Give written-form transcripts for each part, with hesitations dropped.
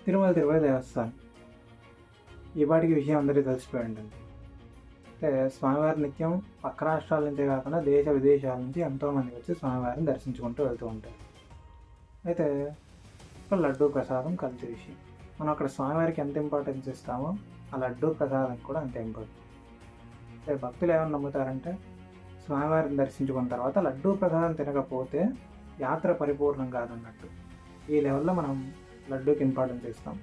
తిరుపతి దేవస్థానం. ఈ పాటికి విషయం అందరికీ తెలిసిపోయి ఉంటుంది. అంటే స్వామివారి నిత్యం పక్క రాష్ట్రాల నుంచే కాకుండా దేశ విదేశాల నుంచి ఎంతోమంది వచ్చి స్వామివారిని దర్శించుకుంటూ వెళ్తూ ఉంటారు. అయితే ఇప్పుడు లడ్డూ ప్రసాదం కలిసి విషయం. మనం అక్కడ స్వామివారికి ఎంత ఇంపార్టెన్స్ ఇస్తామో ఆ లడ్డూ ప్రసాదానికి కూడా అంతే ఇంపార్టెంట్. అంటే భక్తులు ఏమైనా నమ్ముతారంటే స్వామివారిని దర్శించుకున్న తర్వాత లడ్డూ ప్రసాదం తినకపోతే యాత్ర పరిపూర్ణం కాదన్నట్టు. ఈ లెవెల్లో మనం లడ్డూకి ఇంపార్టెన్స్ ఇస్తాం.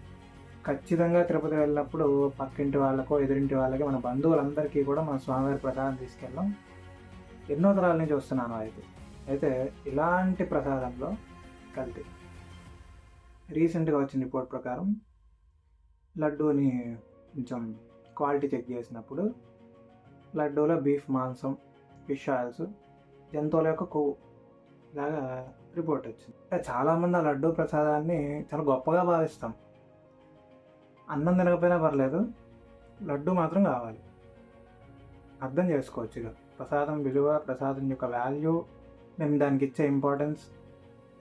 ఖచ్చితంగా తిరుపతి వెళ్ళినప్పుడు పక్కింటి వాళ్ళకో ఎదురింటి వాళ్ళకి మన బంధువులందరికీ కూడా మన స్వామివారి ప్రసాదం తీసుకెళ్ళాం. ఎన్నో తరాల నుంచి వస్తున్నాను అయితే ఇలాంటి ప్రసాదంలో కల్తీ. రీసెంట్గా వచ్చిన రిపోర్ట్ ప్రకారం లడ్డూని కొంచెం క్వాలిటీ చెక్ చేసినప్పుడు లడ్డూలో బీఫ్ మాంసం, ఫిష్ ఆయిల్స్, జంతువుల యొక్క కొవ్వు ఇలాగా రిపోర్ట్ వచ్చింది. చాలామంది ఆ లడ్డూ ప్రసాదాన్ని చాలా గొప్పగా భావిస్తాం. అన్నం తినకపోయినా పర్లేదు, లడ్డు మాత్రం కావాలి. అర్థం చేసుకోవచ్చు ఇక ప్రసాదం విలువ, ప్రసాదం యొక్క వాల్యూ, మేము దానికి ఇచ్చే ఇంపార్టెన్స్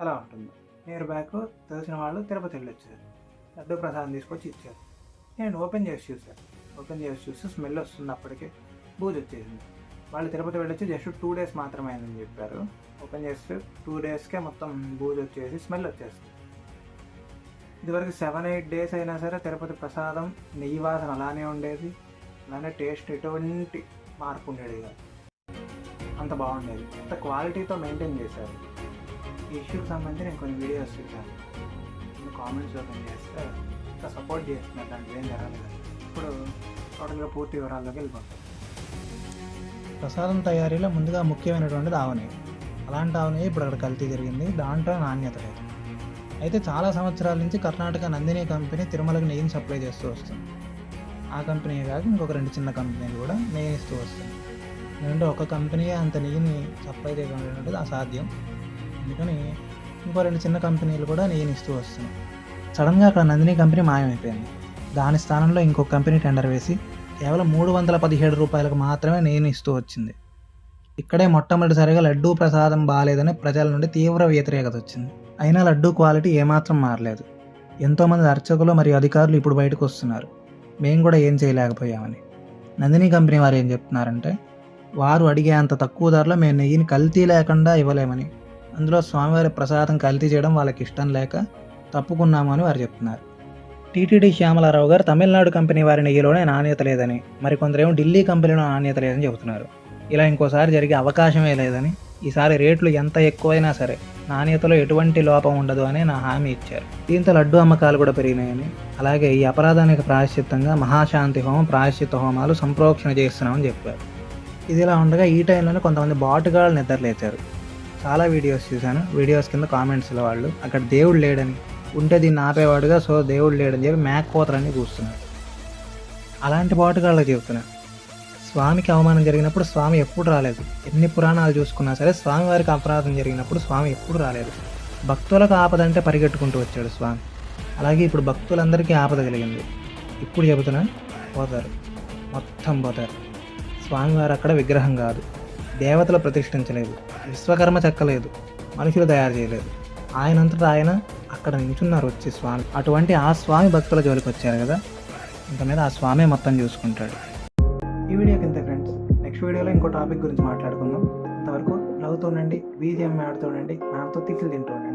ఎలా ఉంటుందో. నియర్ బ్యాక్ తెలిసిన వాళ్ళు తిరుపతి వెళ్ళి వచ్చారు, లడ్డు ప్రసాదం తీసుకొచ్చి ఇచ్చారు. నేను ఓపెన్ చేసి చూస్తే స్మెల్ వస్తుంది. అప్పటికే బూజు వచ్చేసింది. వాళ్ళు తిరుపతి వెళ్ళొచ్చి జస్ట్ 2 days మాత్రమే అయిందని చెప్పారు. ఓపెన్ చేస్తే 2 daysకే మొత్తం బూజు వచ్చేసి స్మెల్ వచ్చేస్తుంది. ఇదివరకు 7-8 days అయినా సరే తిరుపతి ప్రసాదం నెయ్యి వాసన అలానే ఉండేది, అలానే టేస్ట్ ఎటువంటి మార్పు ఉండేది కాదు, అంత బాగుండేది, అంత క్వాలిటీతో మెయింటైన్ చేశారు. ఈ ఇష్యూకి సంబంధించి నేను కొన్ని వీడియోస్ చూశాను. కామెంట్స్ ఓపెన్ చేస్తే ఇంకా సపోర్ట్ చేస్తున్నారు, దాంట్లో ఏం జరగలేదు. ఇప్పుడు టోటల్గా పూర్తి వివరాల్లోకి వెళ్ళిపోతాం. ప్రసాదం తయారీలో ముందుగా ముఖ్యమైనటువంటిది ఆవు నెయ్యి. అలాంటి ఆవు నెయ్యి ఇప్పుడు అక్కడ కల్తీ జరిగింది, దాంట్లో నాణ్యత లేదు. అయితే చాలా సంవత్సరాల నుంచి కర్ణాటక నందిని కంపెనీ తిరుమలకి నెయ్యిని సప్లై చేస్తూ వస్తుంది. ఆ కంపెనీ కాక ఇంకొక 2 చిన్న కంపెనీలు కూడా నెయ్యి ఇస్తూ వస్తుంది. ఎందుకంటే ఒక కంపెనీ అంత నెయ్యిని సప్లై చేయడం అనేది అసాధ్యం. అందుకని ఇంకో 2 చిన్న కంపెనీలు కూడా నెయ్యిని ఇస్తూ వస్తున్నాయి. సడన్గా అక్కడ నందిని కంపెనీ మాయమైపోయింది. దాని స్థానంలో ఇంకొక కంపెనీ టెండర్ వేసి కేవలం 317 రూపాయలకు మాత్రమే నెయ్యిని ఇస్తూ వచ్చింది. ఇక్కడే మొట్టమొదటిసారిగా లడ్డూ ప్రసాదం బాగాలేదని ప్రజల నుండి తీవ్ర వ్యతిరేకత వచ్చింది. అయినా లడ్డూ క్వాలిటీ ఏమాత్రం మారలేదు. ఎంతోమంది అర్చకులు మరియు అధికారులు ఇప్పుడు బయటకు వస్తున్నారు, మేము కూడా ఏం చేయలేకపోయామని. నందిని కంపెనీ వారు ఏం చెప్తున్నారంటే వారు అడిగే అంత తక్కువ ధరలో మేము నెయ్యిని కల్తీ లేకుండా ఇవ్వలేమని, అందులో స్వామివారి ప్రసాదం కల్తీ చేయడం వాళ్ళకి ఇష్టం లేక తప్పుకున్నాము అని వారు చెప్తున్నారు. టీటీడీ శ్యామలారావు గారు తమిళనాడు కంపెనీ వారి నెయ్యిలోనే నాణ్యత లేదని, మరికొందరేమో ఢిల్లీ కంపెనీలో నాణ్యత లేదని చెబుతున్నారు. ఇలా ఇంకోసారి జరిగే అవకాశమే లేదని, ఈసారి రేట్లు ఎంత ఎక్కువైనా సరే నాణ్యతలో ఎటువంటి లోపం ఉండదు అని నా హామీ ఇచ్చారు. దీంతో లడ్డు అమ్మకాలు కూడా పెరిగినాయని, అలాగే ఈ అపరాధానికి ప్రాయశ్చిత్తంగా మహాశాంతి హోమం, ప్రాయశ్చిత్త హోమాలు సంప్రోక్షణ చేస్తున్నామని చెప్పారు. ఇదిలా ఉండగా ఈ టైంలోనే కొంతమంది బాటుగాళ్ళు నిద్రలేచారు. చాలా వీడియోస్ చూశాను. వీడియోస్ కింద కామెంట్స్లో వాళ్ళు అక్కడ దేవుడు లేడని, ఉంటే దీన్ని ఆపేవాడుగా, సో దేవుడు లేడని చెప్పి మేక కోతలన్నీ కూస్తున్నారు. అలాంటి బాటుగాళ్ళకి చెబుతున్నారు, స్వామికి అవమానం జరిగినప్పుడు స్వామి ఎప్పుడు రాలేదు. ఎన్ని పురాణాలు చూసుకున్నా సరే స్వామివారికి అపరాధం జరిగినప్పుడు స్వామి ఎప్పుడు రాలేదు. భక్తులకు ఆపదంటే పరిగెట్టుకుంటూ వచ్చాడు స్వామి. అలాగే ఇప్పుడు భక్తులందరికీ ఆపద కలిగింది. ఇప్పుడు చెబుతున్నా పోతారు, మొత్తం పోతారు. స్వామివారు అక్కడ విగ్రహం కాదు, దేవతలు ప్రతిష్ఠించలేదు, విశ్వకర్మ చెక్కలేదు, మనుషులు తయారు చేయలేదు. ఆయనంతటా ఆయన అక్కడ నించున్నారు వచ్చి స్వామి. అటువంటి ఆ స్వామి భక్తుల జోలికి వచ్చారు కదా, ఇంత మీద ఆ స్వామి మొత్తం చూసుకుంటాడు. ఈ వీడియోకి ఇంతే ఫ్రెండ్స్. నెక్స్ట్ వీడియోలో ఇంకో టాపిక్ గురించి మాట్లాడుకుందాం. అంతవరకు నవ్వుతూనండి, బీజిఎం ఆడుతూనండి, నాతో తిట్లు తింటూ ఉండండి.